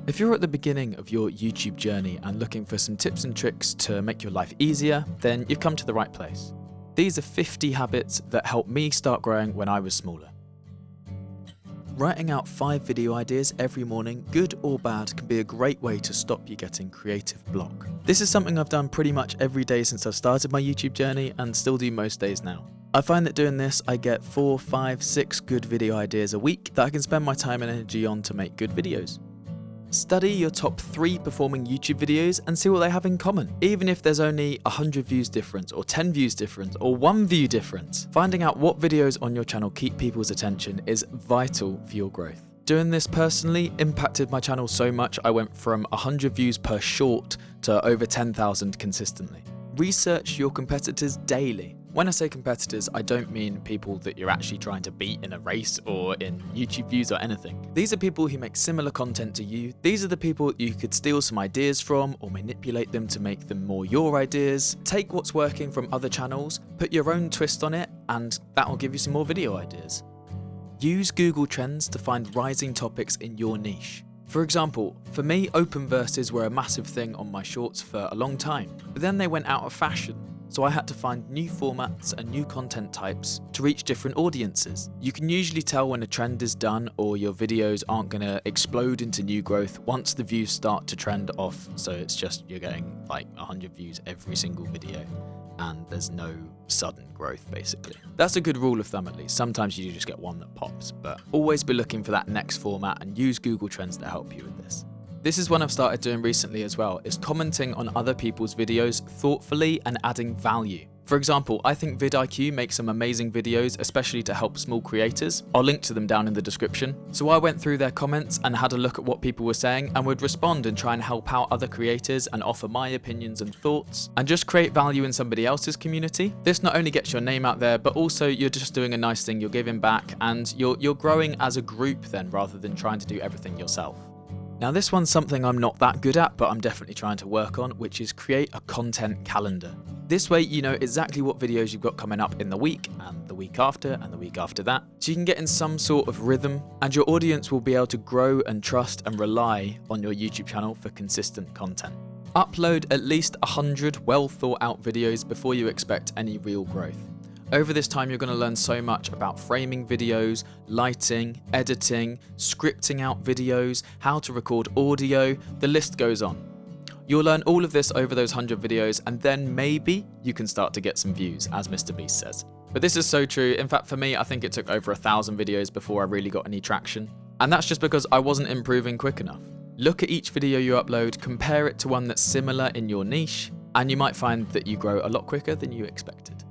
If you're at the beginning of your YouTube journey and looking for some tips and tricks to make your life easier, then you've come to the right place. These are 50 habits that helped me start growing when I was smaller. Writing out 5 video ideas every morning, good or bad, can be a great way to stop you getting creative block. This is something I've done pretty much every day since I started my YouTube journey and still do most days now. I find that doing this, I get 4, 5, 6 good video ideas a week that I can spend my time and energy on to make good videos. Study your top 3 performing YouTube videos and see what they have in common. Even if there's only 100 views difference, or 10 views difference, or 1 view difference, finding out what videos on your channel keep people's attention is vital for your growth. Doing this personally impacted my channel so much I went from 100 views per short to over 10,000 consistently. Research your competitors daily. When I say competitors, I don't mean people that you're actually trying to beat in a race or in YouTube views or anything. These are people who make similar content to you. These are the people you could steal some ideas from or manipulate them to make them more your ideas. Take what's working from other channels, put your own twist on it, and that will give you some more video ideas. Use Google Trends to find rising topics in your niche. For example, for me, open verses were a massive thing on my shorts for a long time, but then they went out of fashion. So I had to find new formats and new content types to reach different audiences. You can usually tell when a trend is done or your videos aren't going to explode into new growth once the views start to trend off. So it's just you're getting like 100 views every single video and there's no sudden growth basically. That's a good rule of thumb at least. Sometimes you just get one that pops, but always be looking for that next format and use Google Trends to help you with this. This is one I've started doing recently as well, is commenting on other people's videos thoughtfully and adding value. For example, I think vidIQ makes some amazing videos, especially to help small creators. I'll link to them down in the description. So I went through their comments and had a look at what people were saying and would respond and try and help out other creators and offer my opinions and thoughts and just create value in somebody else's community. This not only gets your name out there, but also you're just doing a nice thing, you're giving back and you're growing as a group then rather than trying to do everything yourself. Now this one's something I'm not that good at, but I'm definitely trying to work on, which is create a content calendar. This way you know exactly what videos you've got coming up in the week, and the week after, and the week after that, so you can get in some sort of rhythm, and your audience will be able to grow and trust and rely on your YouTube channel for consistent content. Upload at least 100 well thought out videos before you expect any real growth. Over this time, you're going to learn so much about framing videos, lighting, editing, scripting out videos, how to record audio, the list goes on. You'll learn all of this over those 100 videos and then maybe you can start to get some views, as Mr. Beast says. But this is so true. In fact, for me, I think it took over 1,000 videos before I really got any traction. And that's just because I wasn't improving quick enough. Look at each video you upload, compare it to one that's similar in your niche, and you might find that you grow a lot quicker than you expected.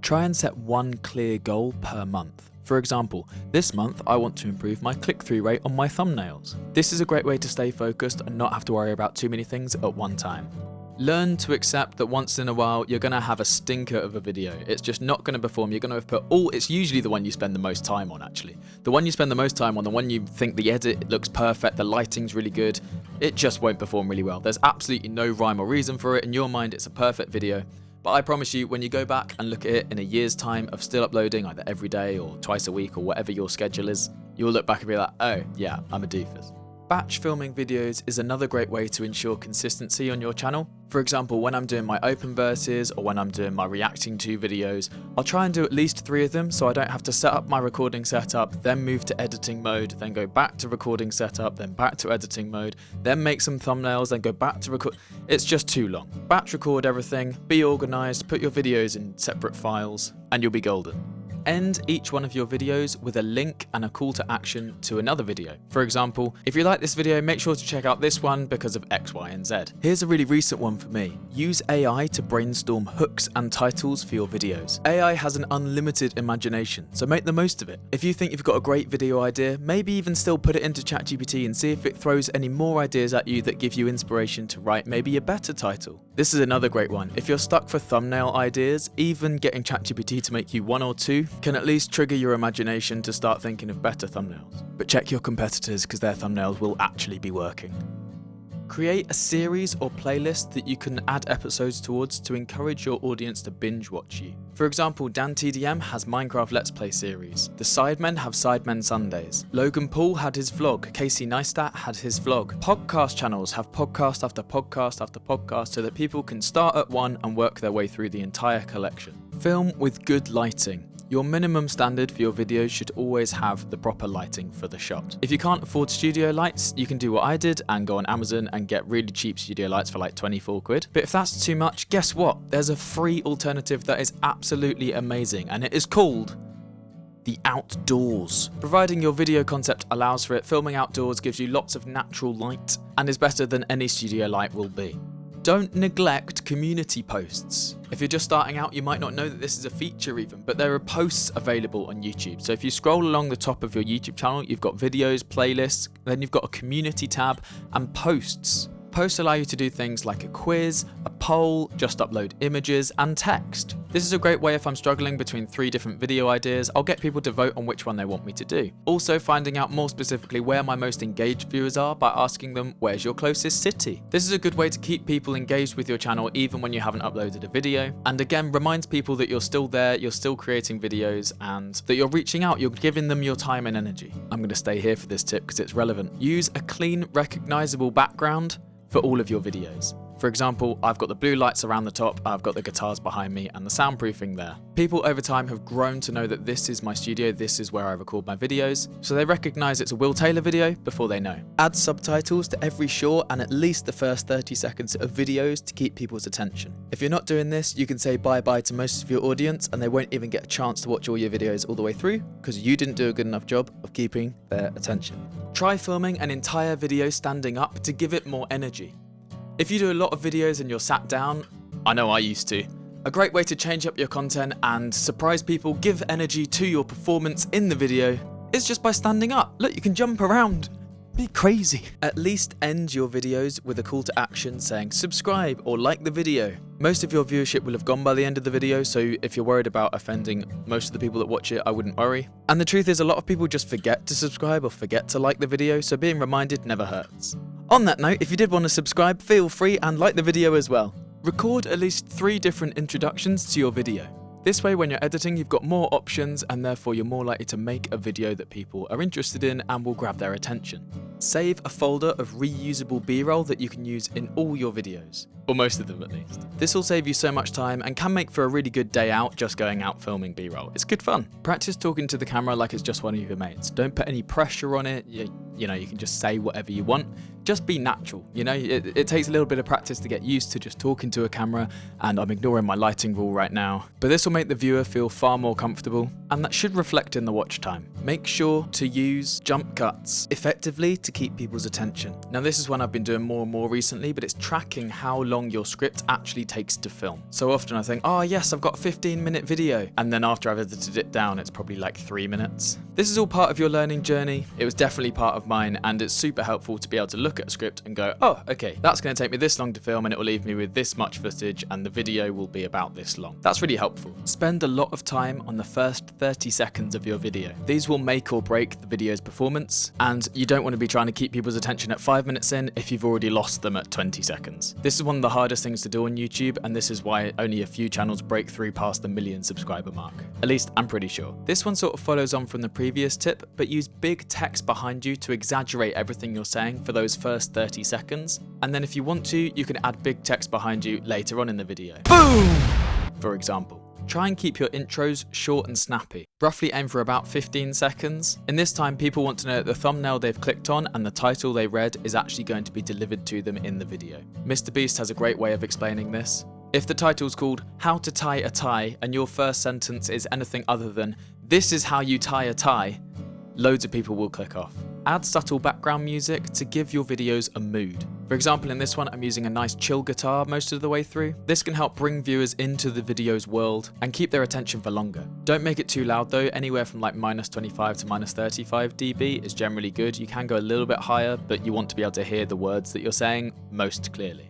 Try and set one clear goal per month. For example, this month I want to improve my click-through rate on my thumbnails. This is a great way to stay focused and not have to worry about too many things at one time. Learn to accept that once in a while you're going to have a stinker of a video. It's just not going to perform. You're going to have put it's usually the one you spend the most time on actually. The one you spend the most time on, the one you think the edit looks perfect, the lighting's really good, it just won't perform really well. There's absolutely no rhyme or reason for it. In your mind it's a perfect video. But I promise you, when you go back and look at it in a year's time of still uploading either every day or twice a week or whatever your schedule is, you'll look back and be like, oh yeah, I'm a doofus. Batch filming videos is another great way to ensure consistency on your channel. For example, when I'm doing my open verses or when I'm doing my reacting to videos, I'll try and do at least 3 of them so I don't have to set up my recording setup, then move to editing mode, then go back to recording setup, then back to editing mode, then make some thumbnails, then go back to record. It's just too long. Batch record everything, be organized, put your videos in separate files, and you'll be golden. End each one of your videos with a link and a call to action to another video. For example, if you like this video, make sure to check out this one because of X, Y, and Z. Here's a really recent one for me. Use AI to brainstorm hooks and titles for your videos. AI has an unlimited imagination, so make the most of it. If you think you've got a great video idea, maybe even still put it into ChatGPT and see if it throws any more ideas at you that give you inspiration to write maybe a better title. This is another great one. If you're stuck for thumbnail ideas, even getting ChatGPT to make you 1 or 2 can at least trigger your imagination to start thinking of better thumbnails. But check your competitors because their thumbnails will actually be working. Create a series or playlist that you can add episodes towards to encourage your audience to binge watch you. For example, Dan TDM has Minecraft Let's Play series. The Sidemen have Sidemen Sundays. Logan Paul had his vlog. Casey Neistat had his vlog. Podcast channels have podcast after podcast after podcast so that people can start at one and work their way through the entire collection. Film with good lighting. Your minimum standard for your videos should always have the proper lighting for the shot. If you can't afford studio lights, you can do what I did and go on Amazon and get really cheap studio lights for like 24 quid. But if that's too much, guess what? There's a free alternative that is absolutely amazing, and it is called the outdoors. Providing your video concept allows for it, filming outdoors gives you lots of natural light and is better than any studio light will be. Don't neglect community posts. If you're just starting out, you might not know that this is a feature even, but there are posts available on YouTube. So if you scroll along the top of your YouTube channel, you've got videos, playlists, then you've got a community tab and posts. Posts allow you to do things like a quiz, a poll, just upload images and text. This is a great way if I'm struggling between 3 different video ideas, I'll get people to vote on which one they want me to do. Also finding out more specifically where my most engaged viewers are by asking them, where's your closest city? This is a good way to keep people engaged with your channel even when you haven't uploaded a video. And again, reminds people that you're still there, you're still creating videos and that you're reaching out, you're giving them your time and energy. I'm going to stay here for this tip because it's relevant. Use a clean, recognizable background for all of your videos. For example, I've got the blue lights around the top, I've got the guitars behind me and the soundproofing there. People over time have grown to know that this is my studio, this is where I record my videos, so they recognize it's a Will Taylor video before they know. Add subtitles to every short and at least the first 30 seconds of videos to keep people's attention. If you're not doing this, you can say bye-bye to most of your audience and they won't even get a chance to watch all your videos all the way through because you didn't do a good enough job of keeping their attention. Try filming an entire video standing up to give it more energy. If you do a lot of videos and you're sat down, I know I used to, a great way to change up your content and surprise people, give energy to your performance in the video, is just by standing up. Look, you can jump around. Be crazy. At least end your videos with a call to action saying subscribe or like the video. Most of your viewership will have gone by the end of the video, so if you're worried about offending most of the people that watch it, I wouldn't worry. And the truth is a lot of people just forget to subscribe or forget to like the video, so being reminded never hurts. On that note, if you did want to subscribe, feel free and like the video as well. Record at least 3 different introductions to your video. This way, when you're editing, you've got more options and therefore you're more likely to make a video that people are interested in and will grab their attention. Save a folder of reusable B-roll that you can use in all your videos, or most of them at least. This will save you so much time and can make for a really good day out just going out filming B-roll. It's good fun. Practice talking to the camera like it's just one of your mates. Don't put any pressure on it. You know, you can just say whatever you want. Just be natural. You know, it takes a little bit of practice to get used to just talking to a camera, and I'm ignoring my lighting rule right now. But this will make the viewer feel far more comfortable, and that should reflect in the watch time. Make sure to use jump cuts effectively to keep people's attention. Now this is one I've been doing more and more recently, but it's tracking how long your script actually takes to film. So often I think, oh yes, I've got a 15-minute video, and then after I've edited it down, it's probably like 3 minutes. This is all part of your learning journey. It was definitely part of mine, and it's super helpful to be able to look at a script and go, oh, okay, that's going to take me this long to film and it will leave me with this much footage and the video will be about this long. That's really helpful. Spend a lot of time on the first 30 seconds of your video. These will make or break the video's performance, and you don't want to be trying to keep people's attention at 5 minutes in if you've already lost them at 20 seconds. This is one of the hardest things to do on YouTube, and this is why only a few channels break through past the 1 million subscriber mark. At least I'm pretty sure. This one sort of follows on from the previous tip, but use big text behind you to exaggerate everything you're saying for those first 30 seconds, and then if you want to, you can add big text behind you later on in the video. Boom! For example. Try and keep your intros short and snappy. Roughly aim for about 15 seconds. In this time, people want to know that the thumbnail they've clicked on and the title they read is actually going to be delivered to them in the video. MrBeast has a great way of explaining this. If the title's called How to Tie a Tie and your first sentence is anything other than this is how you tie a tie, loads of people will click off. Add subtle background music to give your videos a mood. For example, in this one, I'm using a nice chill guitar most of the way through. This can help bring viewers into the video's world and keep their attention for longer. Don't make it too loud though, anywhere from like -25 to -35 dB is generally good. You can go a little bit higher, but you want to be able to hear the words that you're saying most clearly.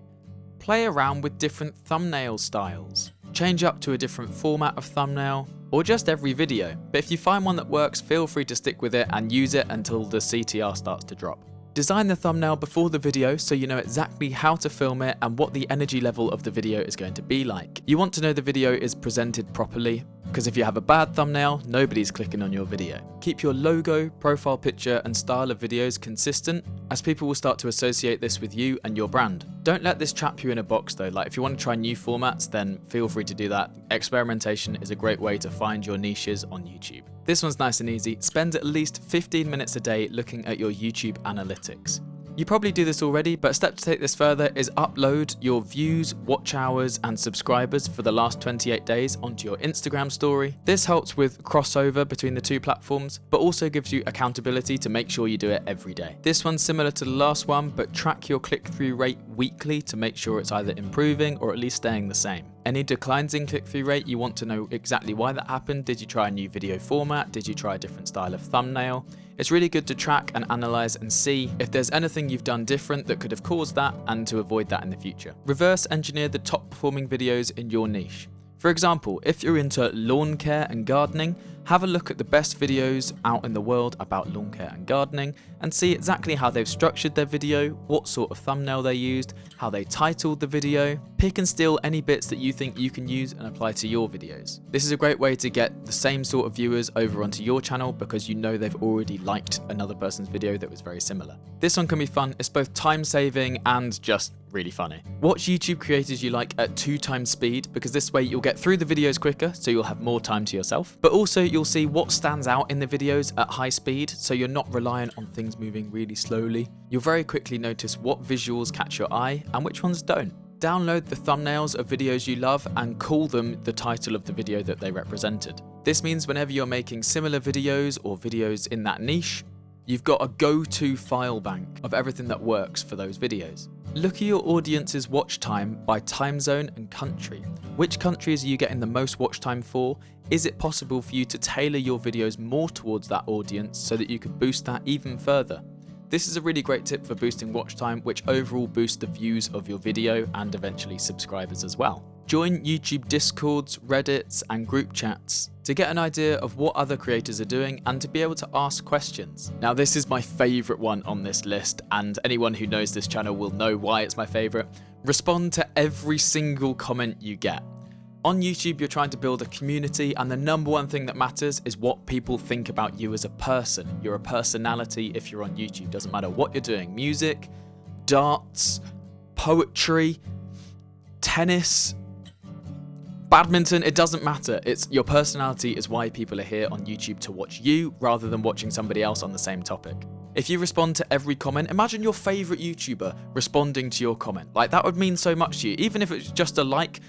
Play around with different thumbnail styles. Change up to a different format of thumbnail, or just every video. But if you find one that works, feel free to stick with it and use it until the CTR starts to drop. Design the thumbnail before the video so you know exactly how to film it and what the energy level of the video is going to be like. You want to know the video is presented properly, because if you have a bad thumbnail, nobody's clicking on your video. Keep your logo, profile picture and style of videos consistent, as people will start to associate this with you and your brand. Don't let this trap you in a box though. Like, if you want to try new formats, then feel free to do that. Experimentation is a great way to find your niches on YouTube. This one's nice and easy. Spend at least 15 minutes a day looking at your YouTube analytics. You probably do this already, but a step to take this further is upload your views, watch hours and subscribers for the last 28 days onto your Instagram story. This helps with crossover between the two platforms, but also gives you accountability to make sure you do it every day. This one's similar to the last one, but track your click-through rate weekly to make sure it's either improving or at least staying the same. Any declines in click-through rate, you want to know exactly why that happened. Did you try a new video format? Did you try a different style of thumbnail? It's really good to track and analyze and see if there's anything you've done different that could have caused that, and to avoid that in the future. Reverse engineer the top performing videos in your niche. For example, if you're into lawn care and gardening, have a look at the best videos out in the world about lawn care and gardening and see exactly how they've structured their video, what sort of thumbnail they used, how they titled the video. Pick and steal any bits that you think you can use and apply to your videos. This is a great way to get the same sort of viewers over onto your channel because you know they've already liked another person's video that was very similar. This one can be fun. It's both time saving and just really funny. Watch YouTube creators you like at 2 times speed, because this way you'll get through the videos quicker, so you'll have more time to yourself. But also you'll see what stands out in the videos at high speed, so you're not reliant on things moving really slowly. You'll very quickly notice what visuals catch your eye and which ones don't. Download the thumbnails of videos you love and call them the title of the video that they represented. This means whenever you're making similar videos or videos in that niche, you've got a go-to file bank of everything that works for those videos. Look at your audience's watch time by time zone and country. Which countries are you getting the most watch time for? Is it possible for you to tailor your videos more towards that audience so that you could boost that even further? This is a really great tip for boosting watch time, which overall boosts the views of your video and eventually subscribers as well. Join YouTube Discords, Reddits and group chats to get an idea of what other creators are doing and to be able to ask questions. Now, this is my favorite one on this list, and anyone who knows this channel will know why it's my favorite. Respond to every single comment you get. On YouTube, you're trying to build a community, and the number one thing that matters is what people think about you as a person. You're a personality if you're on YouTube. Doesn't matter what you're doing. Music, darts, poetry, tennis, badminton, it doesn't matter. It's your personality is why people are here on YouTube to watch you rather than watching somebody else on the same topic. If you respond to every comment, imagine your favorite YouTuber responding to your comment. Like, that would mean so much to you. Even if it's just a like,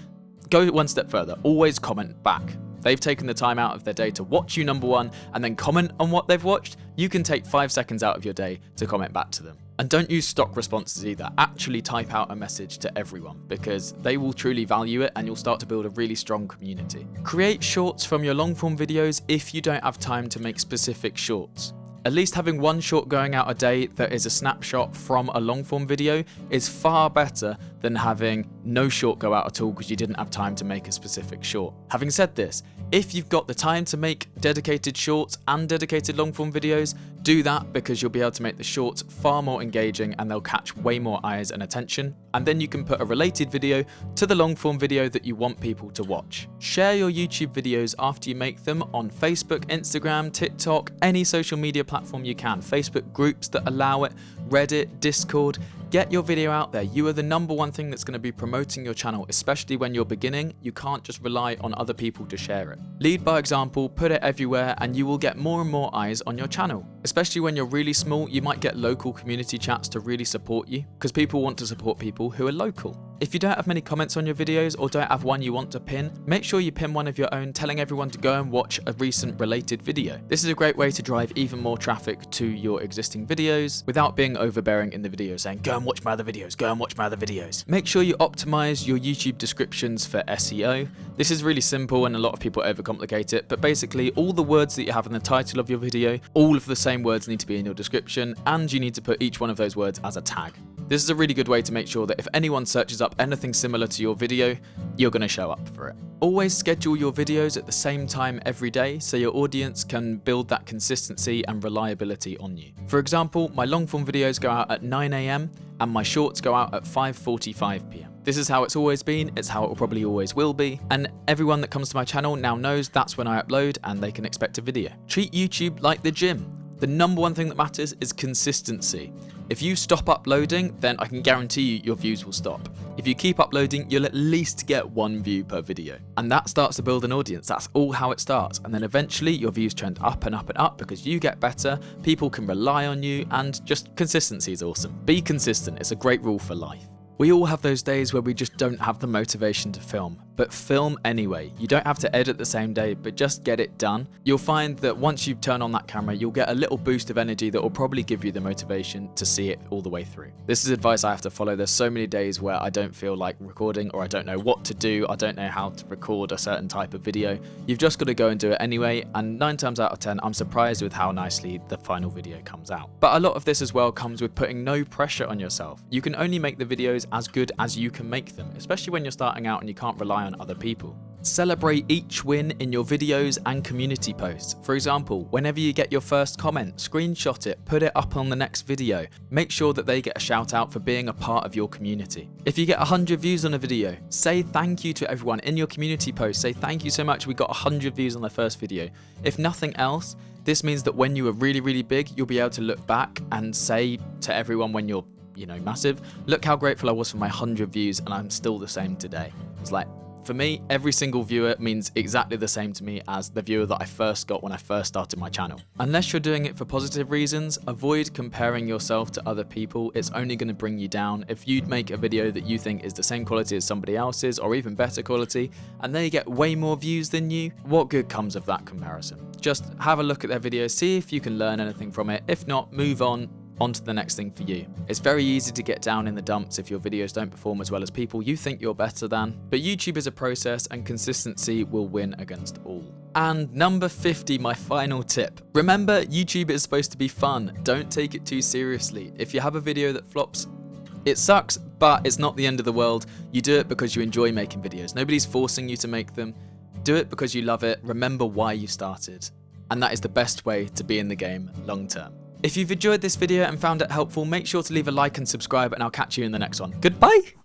go one step further. Always comment back. They've taken the time out of their day to watch you, number one, and then comment on what they've watched. You can take 5 seconds out of your day to comment back to them. And don't use stock responses either. Actually type out a message to everyone, because they will truly value it and you'll start to build a really strong community. Create shorts from your long form videos if you don't have time to make specific shorts. At least having one short going out a day that is a snapshot from a long form video is far better than having no short go out at all because you didn't have time to make a specific short. Having said this, if you've got the time to make dedicated shorts and dedicated long form videos, do that, because you'll be able to make the shorts far more engaging and they'll catch way more eyes and attention. And then you can put a related video to the long form video that you want people to watch. Share your YouTube videos after you make them on Facebook, Instagram, TikTok, any social media platform you can. Facebook groups that allow it, Reddit, Discord. Get your video out there. You are the number one thing that's going to be promoting your channel, especially when you're beginning. You can't just rely on other people to share it. Lead by example, put it everywhere, and you will get more and more eyes on your channel. Especially when you're really small, you might get local community chats to really support you, because people want to support people who are local. If you don't have many comments on your videos or don't have one you want to pin, make sure you pin one of your own telling everyone to go and watch a recent related video. This is a great way to drive even more traffic to your existing videos without being overbearing in the video saying, go and watch my other videos, go and watch my other videos. Make sure you optimize your YouTube descriptions for SEO. This is really simple and a lot of people overcomplicate it, but basically all the words that you have in the title of your video, all of the same words need to be in your description, and you need to put each one of those words as a tag. This is a really good way to make sure that if anyone searches up anything similar to your video, you're going to show up for it. Always schedule your videos at the same time every day so your audience can build that consistency and reliability on you. For example, my long form videos go out at 9 AM and my shorts go out at 5:45 PM. This is how it's always been, it's how it will probably always will be, and everyone that comes to my channel now knows that's when I upload and they can expect a video. Treat YouTube like the gym. The number one thing that matters is consistency. If you stop uploading, then I can guarantee you your views will stop. If you keep uploading, you'll at least get 1 view per video. And that starts to build an audience. That's all how it starts. And then eventually your views trend up and up and up because you get better, people can rely on you, and just consistency is awesome. Be consistent. It's a great rule for life. We all have those days where we just don't have the motivation to film, but film anyway. You don't have to edit the same day, but just get it done. You'll find that once you turn on that camera, you'll get a little boost of energy that will probably give you the motivation to see it all the way through. This is advice I have to follow. There's so many days where I don't feel like recording, or I don't know what to do, I don't know how to record a certain type of video. You've just got to go and do it anyway, and 9 times out of 10, I'm surprised with how nicely the final video comes out. But a lot of this as well comes with putting no pressure on yourself. You can only make the videos as good as you can make them, especially when you're starting out and you can't rely on other people. Celebrate each win in your videos and community posts. For example, whenever you get your first comment, screenshot it, put it up on the next video. Make sure that they get a shout out for being a part of your community. If you get 100 views on a video, say thank you to everyone in your community post. Say thank you so much, we got 100 views on the first video. If nothing else, this means that when you are really, really big, you'll be able to look back and say to everyone when you're massive, look how grateful I was for my 100 views and I'm still the same today. It's like, for me, every single viewer means exactly the same to me as the viewer that I first got when I first started my channel. Unless you're doing it for positive reasons, avoid comparing yourself to other people. It's only going to bring you down. If you'd make a video that you think is the same quality as somebody else's or even better quality, and they get way more views than you, what good comes of that comparison? Just have a look at their videos, see if you can learn anything from it. If not, move on to the next thing for you. It's very easy to get down in the dumps if your videos don't perform as well as people you think you're better than, but YouTube is a process and consistency will win against all. And number 50, my final tip. Remember, YouTube is supposed to be fun. Don't take it too seriously. If you have a video that flops, it sucks, but it's not the end of the world. You do it because you enjoy making videos. Nobody's forcing you to make them. Do it because you love it. Remember why you started. And that is the best way to be in the game long term. If you've enjoyed this video and found it helpful, make sure to leave a like and subscribe, and I'll catch you in the next one. Goodbye!